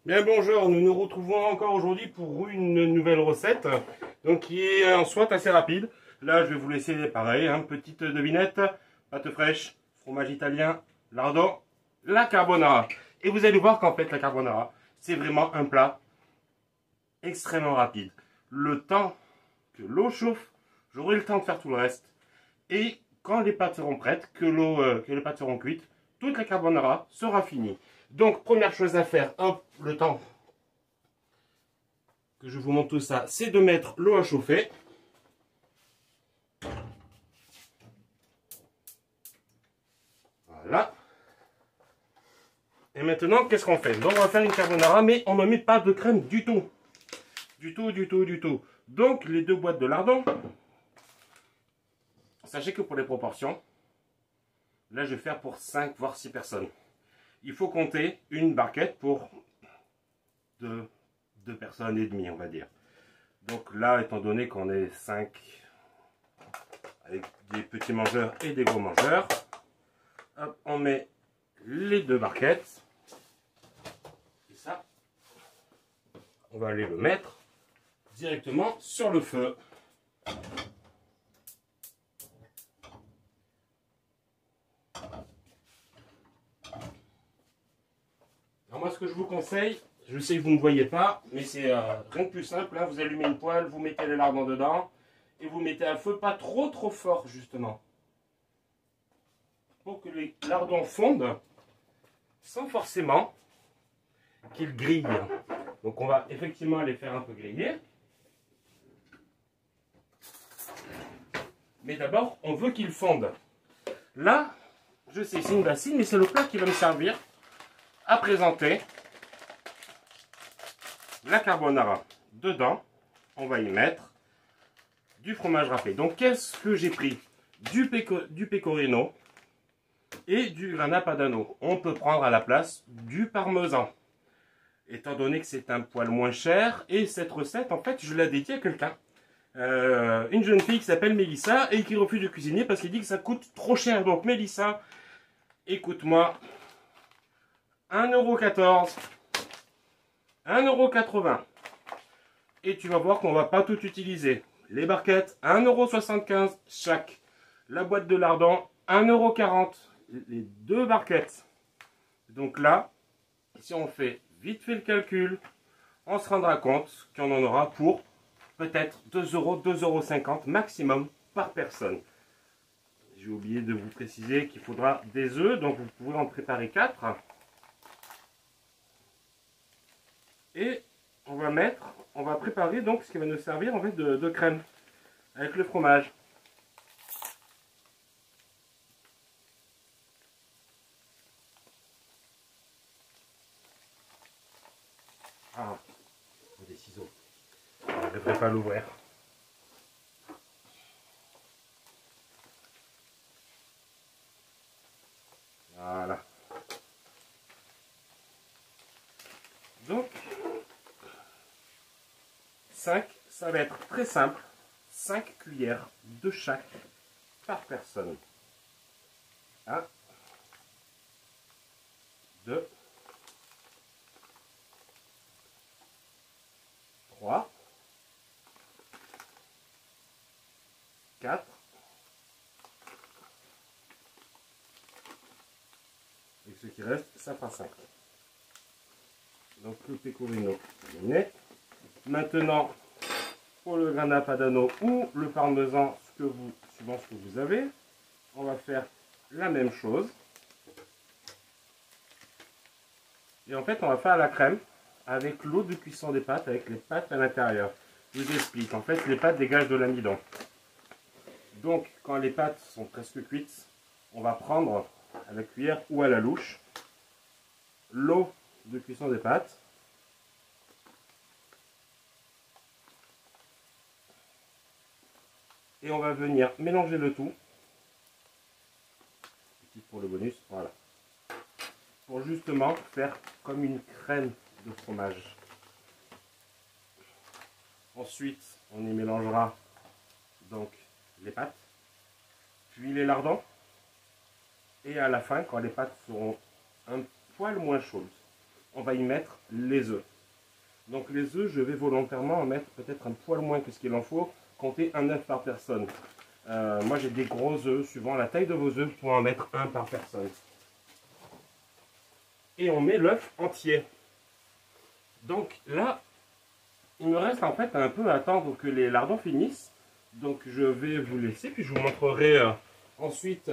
Bien bonjour, nous nous retrouvons encore aujourd'hui pour une nouvelle recette, donc qui est en soit assez rapide. Là, je vais vous laisser pareil, petite devinette, pâte fraîche, fromage italien, lardon, la carbonara. Et vous allez voir qu'en fait la carbonara, c'est vraiment un plat extrêmement rapide. Le temps que l'eau chauffe, j'aurai le temps de faire tout le reste. Et quand les pâtes seront prêtes, que les pâtes seront cuites, toute la carbonara sera finie. Donc, première chose à faire, hop, le temps que je vous montre tout ça, c'est de mettre l'eau à chauffer. Voilà. Et maintenant, qu'est-ce qu'on fait? Donc, on va faire une carbonara, mais on ne met pas de crème du tout. Du tout, du tout, du tout. Donc, les 2 boîtes de lardons. Sachez que pour les proportions, là, je vais faire pour 5 voire 6 personnes. Il faut compter une barquette pour 2 personnes et demie, on va dire. Donc là, étant donné qu'on est 5 avec des petits mangeurs et des gros mangeurs, hop, on met les 2 barquettes. Et ça, on va aller le mettre directement sur le feu. Alors moi, ce que je vous conseille, je sais que vous ne voyez pas, mais c'est rien de plus simple. Là, vous allumez une poêle, vous mettez les lardons dedans et vous mettez un feu pas trop fort, justement, pour que les lardons fondent sans forcément qu'ils grillent. Donc on va effectivement les faire un peu griller. Mais d'abord, on veut qu'ils fondent. Là, je sais, c'est une bassine, mais c'est le plat qui va me servir à présenter la carbonara. Dedans, on va y mettre du fromage râpé. Donc, qu'est-ce que j'ai pris? Du pecorino et du grana padano. On peut prendre à la place du parmesan, étant donné que c'est un poil moins cher. Et cette recette, en fait, je la dédie à quelqu'un. Une jeune fille qui s'appelle Mélissa et qui refuse de cuisiner parce qu'elle dit que ça coûte trop cher. Donc, Mélissa, écoute-moi, 1,14 €, 1,80 € et tu vas voir qu'on va pas tout utiliser. Les barquettes, 1,75 € chaque. La boîte de lardons, 1,40 €. Les 2 barquettes. Donc là, si on fait vite fait le calcul, on se rendra compte qu'on en aura pour peut-être 2 €, 2,50 € maximum par personne. J'ai oublié de vous préciser qu'il faudra des œufs, donc vous pouvez en préparer 4. Et on va préparer donc ce qui va nous servir en fait de crème avec le fromage. Ah, des ciseaux. Je ne devrais pas l'ouvrir. Voilà. Donc, 5, ça va être très simple. 5 cuillères de chaque par personne. 1, 2, 3, 4, et ce qui reste, ça fera 5. Donc le pecorino terminé. Maintenant, pour le grana padano ou le parmesan, suivant ce que vous avez, on va faire la même chose. Et en fait, on va faire la crème avec l'eau de cuisson des pâtes, avec les pâtes à l'intérieur. Je vous explique. En fait, les pâtes dégagent de l'amidon. Donc, quand les pâtes sont presque cuites, on va prendre à la cuillère ou à la louche l'eau de cuisson des pâtes. Et on va venir mélanger le tout. Petit pour le bonus, voilà. Pour justement faire comme une crème de fromage. Ensuite, on y mélangera donc les pâtes, puis les lardons. Et à la fin, quand les pâtes seront un poil moins chaudes, on va y mettre les œufs. Donc les œufs, je vais volontairement en mettre peut-être un poil moins que ce qu'il en faut, compter un œuf par personne. Moi j'ai des gros œufs, suivant la taille de vos œufs, vous pouvez en mettre un par personne. Et on met l'œuf entier. Donc là, il me reste en fait un peu à attendre que les lardons finissent. Donc je vais vous laisser, puis je vous montrerai ensuite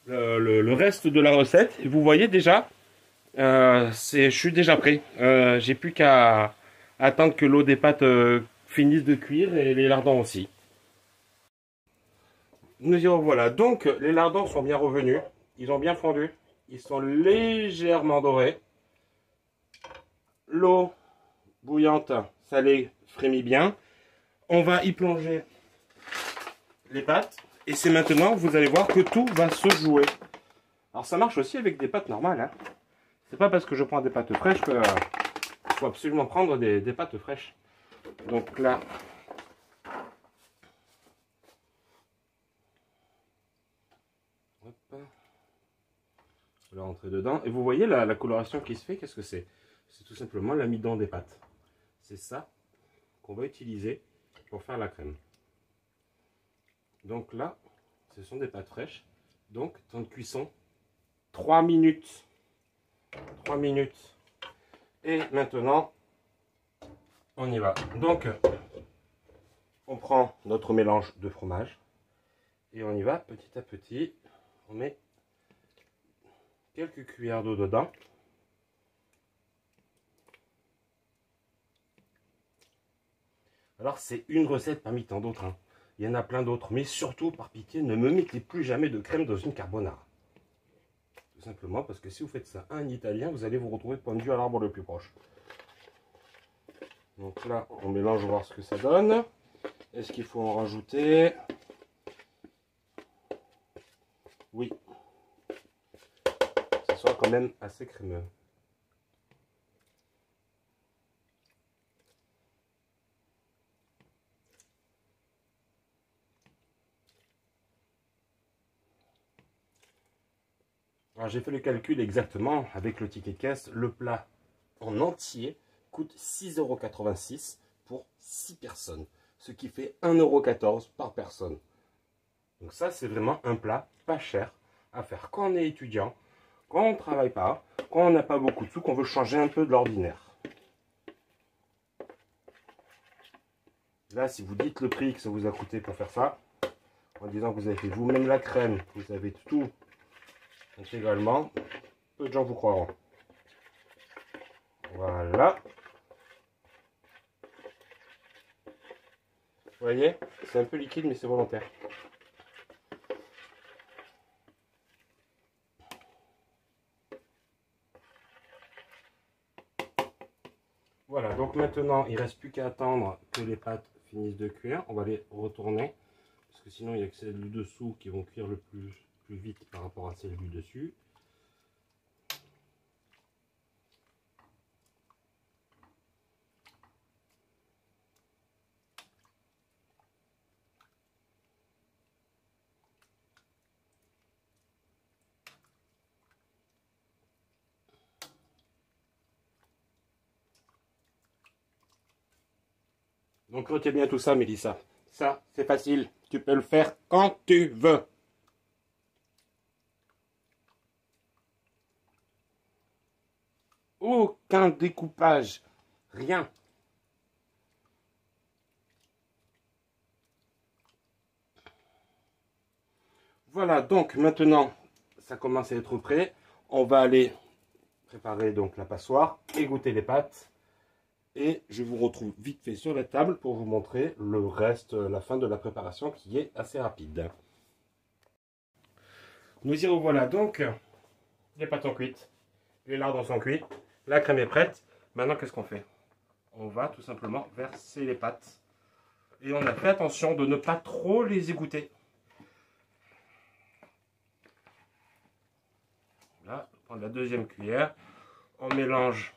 le reste de la recette. Et vous voyez déjà, je suis déjà prêt. J'ai plus qu'à attendre que l'eau des pâtes finisse de cuire et les lardons aussi. Nous y revoilà. Donc les lardons sont bien revenus. Ils ont bien fondu. Ils sont légèrement dorés. L'eau bouillante, salée, frémit bien. On va y plonger les pâtes. Et c'est maintenant, vous allez voir que tout va se jouer. Alors ça marche aussi avec des pâtes normales. Hein. C'est pas parce que je prends des pâtes fraîches que faut absolument prendre des pâtes fraîches. Donc là, hop, je vais rentrer dedans. Et vous voyez la coloration qui se fait, qu'est-ce que c'est? C'est tout simplement l'amidon des pâtes. C'est ça qu'on va utiliser pour faire la crème. Donc là, ce sont des pâtes fraîches. Donc, temps de cuisson, 3 minutes. 3 minutes. Et maintenant, on y va. Donc, on prend notre mélange de fromage. Et on y va petit à petit. On met quelques cuillères d'eau dedans. Alors, c'est une recette parmi tant d'autres. Hein. Il y en a plein d'autres. Mais surtout, par pitié, ne me mettez plus jamais de crème dans une carbonara. Tout simplement parce que si vous faites ça à un italien, vous allez vous retrouver pendu à l'arbre le plus proche. Donc là, on mélange, voir ce que ça donne. Est-ce qu'il faut en rajouter? Oui. Ça soit quand même assez crémeux. Alors j'ai fait le calcul exactement avec le ticket de caisse. Le plat en entier coûte 6,86 € pour 6 personnes. Ce qui fait 1,14 € par personne. Donc ça c'est vraiment un plat pas cher à faire quand on est étudiant, quand on ne travaille pas, quand on n'a pas beaucoup de sous, qu'on veut changer un peu de l'ordinaire. Là si vous dites le prix que ça vous a coûté pour faire ça, en disant que vous avez fait vous-même la crème, vous avez tout intégralement, peu de gens vous croiront. Voilà. Vous voyez, c'est un peu liquide mais c'est volontaire. Voilà, donc maintenant il ne reste plus qu'à attendre que les pâtes finissent de cuire. On va les retourner parce que sinon il y a que celles du dessous qui vont cuire le plus vite par rapport à celles du dessus. Donc retiens bien tout ça, Mélissa. Ça, c'est facile. Tu peux le faire quand tu veux. Aucun découpage. Rien. Voilà, donc maintenant, ça commence à être prêt. On va aller préparer donc la passoire, égoutter les pâtes. Et je vous retrouve vite fait sur la table pour vous montrer le reste, la fin de la préparation qui est assez rapide. Nous y revoilà donc. Les pâtes sont cuites, les lardons sont cuits, la crème est prête. Maintenant, qu'est-ce qu'on fait? On va tout simplement verser les pâtes. Et on a fait attention de ne pas trop les égoutter. Là, on prend la deuxième cuillère. On mélange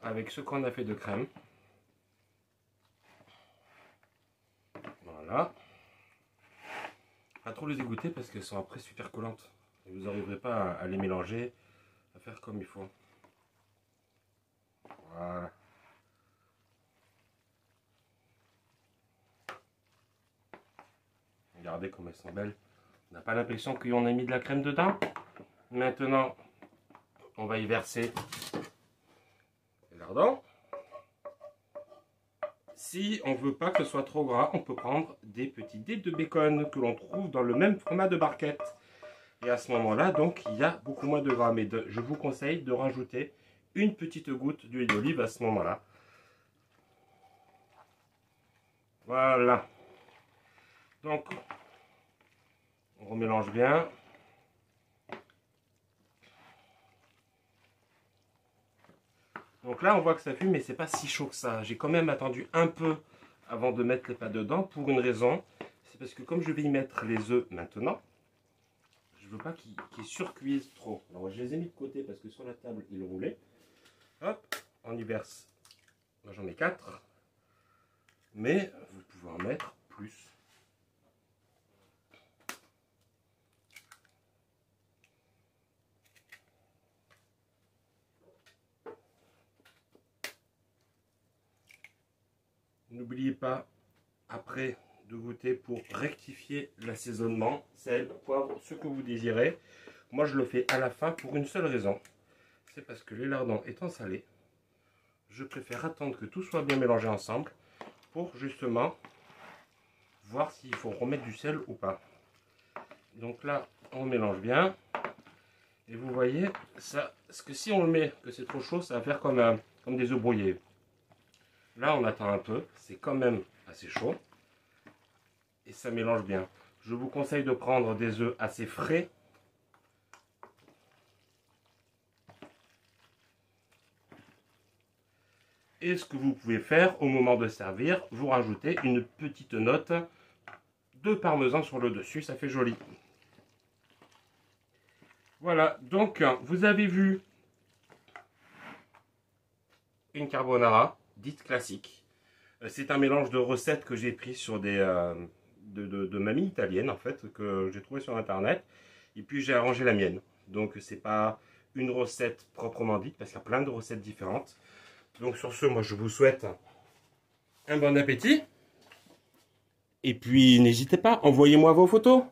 avec ce qu'on a fait de crème. Voilà. Pas trop les égoutter parce qu'elles sont après super collantes. Et vous n'arriverez pas à les mélanger, à faire comme il faut. Regardez comme elles sont belles. On n'a pas l'impression qu'on a mis de la crème dedans. Maintenant, on va y verser les lardons. Si on ne veut pas que ce soit trop gras, on peut prendre des petits dés de bacon que l'on trouve dans le même format de barquette. Et à ce moment-là, donc, il y a beaucoup moins de gras. Mais je vous conseille de rajouter une petite goutte d'huile d'olive à ce moment-là. Voilà. Donc, on remélange bien. Donc là, on voit que ça fume, mais c'est pas si chaud que ça. J'ai quand même attendu un peu avant de mettre les pâtes dedans pour une raison. C'est parce que comme je vais y mettre les œufs maintenant, je veux pas qu'ils surcuisent trop. Alors je les ai mis de côté parce que sur la table, ils roulaient. Hop, on y verse. Moi j'en mets 4. Mais vous pouvez en mettre plus. N'oubliez pas, après, de goûter pour rectifier l'assaisonnement, sel, poivre, ce que vous désirez. Moi, je le fais à la fin pour une seule raison. C'est parce que les lardons étant salés, je préfère attendre que tout soit bien mélangé ensemble pour justement voir s'il faut remettre du sel ou pas. Donc là, on mélange bien. Et vous voyez, ça, parce que si on le met, que c'est trop chaud, ça va faire comme des œufs brouillés. Là, on attend un peu. C'est quand même assez chaud. Et ça mélange bien. Je vous conseille de prendre des œufs assez frais. Et ce que vous pouvez faire au moment de servir, vous rajoutez une petite note de parmesan sur le dessus. Ça fait joli. Voilà. Donc, vous avez vu une carbonara dite classique. C'est un mélange de recettes que j'ai pris sur des de mamies italiennes en fait, que j'ai trouvé sur internet, et puis j'ai arrangé la mienne. Donc c'est pas une recette proprement dite parce qu'il y a plein de recettes différentes. Donc sur ce, moi je vous souhaite un bon appétit, et puis n'hésitez pas, envoyez-moi vos photos.